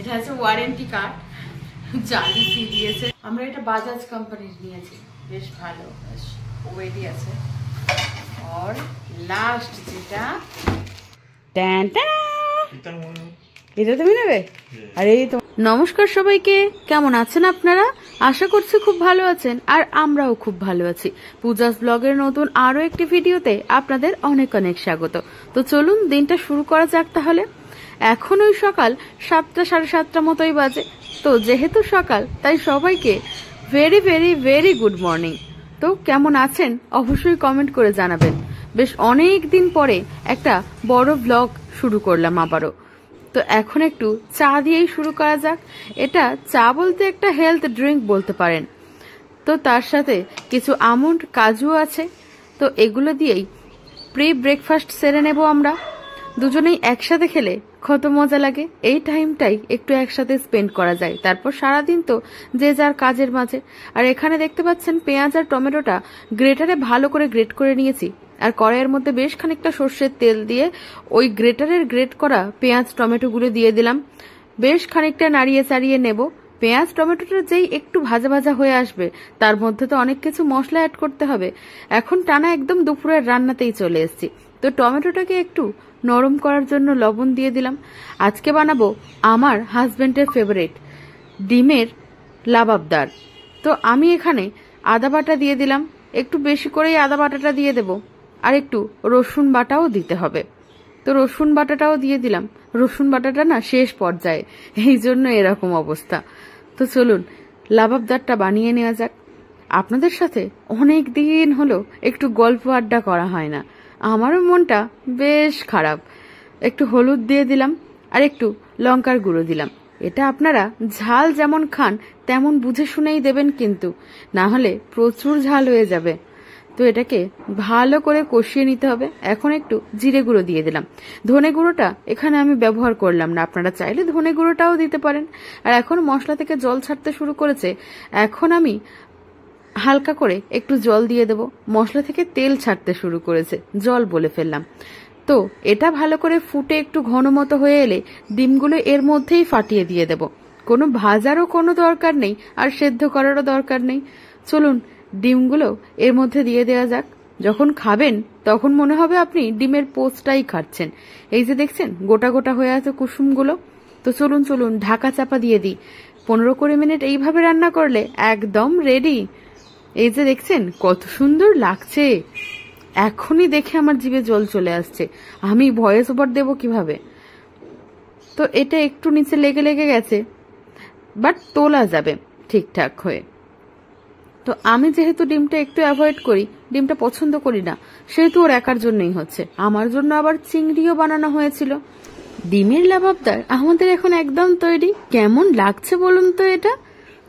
এটা আছে warranty card, জালি ফ্রি দিয়েছে। আমরা এটা বাজাজ কোম্পানির নিয়েছি, বেশ ভালো, বেশ ওয়েটই আছে। আর লাস্ট যেটা এটা তুমি নেবে। আরে তো নমস্কার সবাইকে, কেমন আছেন আপনারা? আশা করছি খুব ভালো আছেন, আর আমরাও খুব ভালো আছি। পূজাস ব্লগের নতুন আরো একটি ভিডিওতে আপনাদের অনেক অনেক স্বাগত। তো চলুন দিনটা শুরু করা যাক তাহলে। এখন ওই সকাল 7টা সাড়ে 7টা মতোই বাজে। তো যেহেতু সকাল, তাই সবাইকে very very very good morning. তো কেমন আছেন অবশ্যই কমেন্ট করে জানাবেন। বেশ অনেক দিন পরে একটা বড় ব্লগ শুরু করলাম আবারও। তো এখন একটু চা দিয়েই শুরু করা যাক। এটা চা বলতে একটা হেলথ ড্রিঙ্ক বলতে পারেন। তো তার সাথে কিছু আমন্ড কাজু আছে। তো এগুলো দিয়েই প্রি ব্রেকফাস্ট সেরে নেব আমরা। দুজনেই একসাথে খেলে কত মজা লাগে। এই টাইমটাই একটু একসাথে স্পেন্ড করা যায়। তারপর সারাদিন তো যে যার কাজের মাঝে। আর এখানে দেখতে পাচ্ছেন পেঁয়াজ আর টমেটোটা গ্রেটারে ভালো করে গ্রেট করে নিয়েছি। আর কড়াইয়ের মধ্যে বেশ খানিকটা সর্ষের তেল দিয়ে ওই গ্রেটারের গ্রেট করা পেঁয়াজ টমেটোগুলো দিয়ে দিলাম। বেশ খানিকটা নাড়িয়ে চাড়িয়ে নেব। পেঁয়াজ টমেটোটা যেই একটু ভাজা ভাজা হয়ে আসবে, তার মধ্যে তো অনেক কিছু মশলা অ্যাড করতে হবে। এখন টানা একদম দুপুরের রান্নাতেই চলে এসেছি। তো টমেটোটাকে একটু নরম করার জন্য লবণ দিয়ে দিলাম। আজকে বানাবো আমার হাজবেন্ডের ফেভারিট ডিমের লাবাবদার। তো আমি এখানে আদা বাটা দিয়ে দিলাম, একটু বেশি করেই আদা বাটাটা দিয়ে দেব। আর একটু রসুন বাটাও দিতে হবে। তো রসুন বাটাটাও দিয়ে দিলাম। রসুন বাটাটা না শেষ পর্যায়ে, এই জন্য এরকম অবস্থা। তো চলুন লাবাবদারটা বানিয়ে নেওয়া যাক। আপনাদের সাথে অনেক দিন হলো একটু গল্প আড্ডা করা হয় না। আমারও মনটা বেশ খারাপ। একটু হলুদ দিয়ে দিলাম, আর একটু লঙ্কার গুঁড়ো দিলাম। এটা আপনারা ঝাল যেমন খান তেমন বুঝে শুনেই দেবেন, কিন্তু না হলে প্রচুর ঝাল হয়ে যাবে। তো এটাকে ভালো করে কষিয়ে নিতে হবে। এখন একটু জিরে গুঁড়ো দিয়ে দিলাম। ধনে গুঁড়োটা এখানে আমি ব্যবহার করলাম না, আপনারা চাইলে ধনে গুঁড়োটাও দিতে পারেন। আর এখন মশলা থেকে জল ছাড়তে শুরু করেছে। এখন আমি হালকা করে একটু জল দিয়ে দেব। মশলা থেকে তেল ছাড়তে শুরু করেছে, জল বলে ফেললাম। তো এটা ভালো করে ফুটে একটু ঘন মতো হয়ে এলে ডিমগুলো এর মধ্যেই ফাটিয়ে দিয়ে দেব। কোনো ভাজারও কোনো দরকার নেই, আর সেদ্ধ করারও দরকার নেই। চলুন ডিমগুলো এর মধ্যে দিয়ে দেওয়া যাক। যখন খাবেন তখন মনে হবে আপনি ডিমের পোস্টটাই খাচ্ছেন। এই যে দেখছেন গোটা গোটা হয়ে আছে কুসুমগুলো। তো চলুন চলুন ঢাকা চাপা দিয়ে দিই। 15-20 মিনিট এইভাবে রান্না করলে একদম রেডি। এই যে দেখছেন কত সুন্দর লাগছে, এখনই দেখে আমার জিভে জল চলে আসছে। আমি ভয়েস ওভার দেব কিভাবে? তো এটা একটু নিচে লেগে লেগে গেছে, বাট তোলা যাবে ঠিকঠাক হয়ে। তো আমি যেহেতু ডিমটা একটু অ্যাভয়েড করি, ডিমটা পছন্দ করি না, সেহেতু ওর একার জন্যই হচ্ছে। আমার জন্য আবার চিংড়িও বানানো হয়েছিল। ডিমের লাবাবদার আমাদের এখন একদম তৈরি। কেমন লাগছে বলুন তো এটা?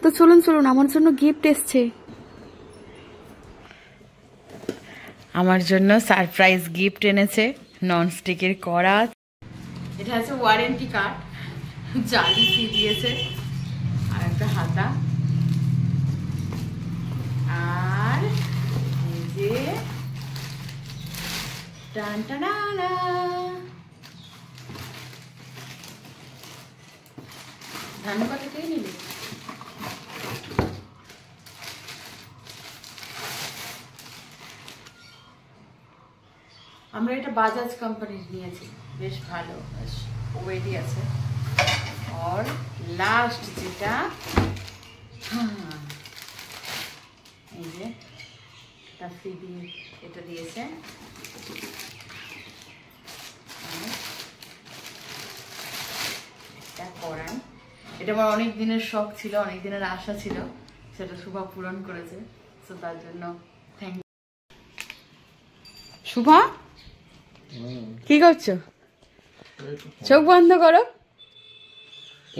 তো চলুন চলুন, আমার জন্য গিফট এসছে। আমার জন্য সারপ্রাইজ গিফট এনেছে ননস্টিকের কড়া। এটা আছে ওয়ারেন্টি কার্ড, জালি ফ্রি দিয়েছে, আর একটা হাতা। আর এই যে টানটানা ধান কথা কে নিবি? আমরা এটা বাজাজ কোম্পানির নিয়েছি, বেশ ভালো, বেশ ওয়েটই আছে। আর লাস্ট যেটা এই যে এটা ফ্রি দিয়ে এটা দিয়েছে। এটা করান, এটা আমার অনেক দিনের শখ ছিল, অনেক দিনের আশা ছিল, সেটা শুভা পূরণ করেছে। তো তার জন্য থ্যাংক ইউ। শুভা কি করছো? চোখ বন্ধ করো,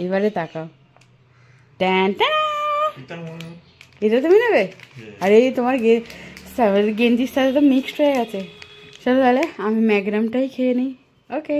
এবারে তাকাও। এটা তুমি নেবে? আরে তোমার গেঞ্জির সাথে তো মিক্সড হয়ে গেছে। চলো তাহলে আমি ম্যাগনামটাই খেয়ে নিই। ওকে।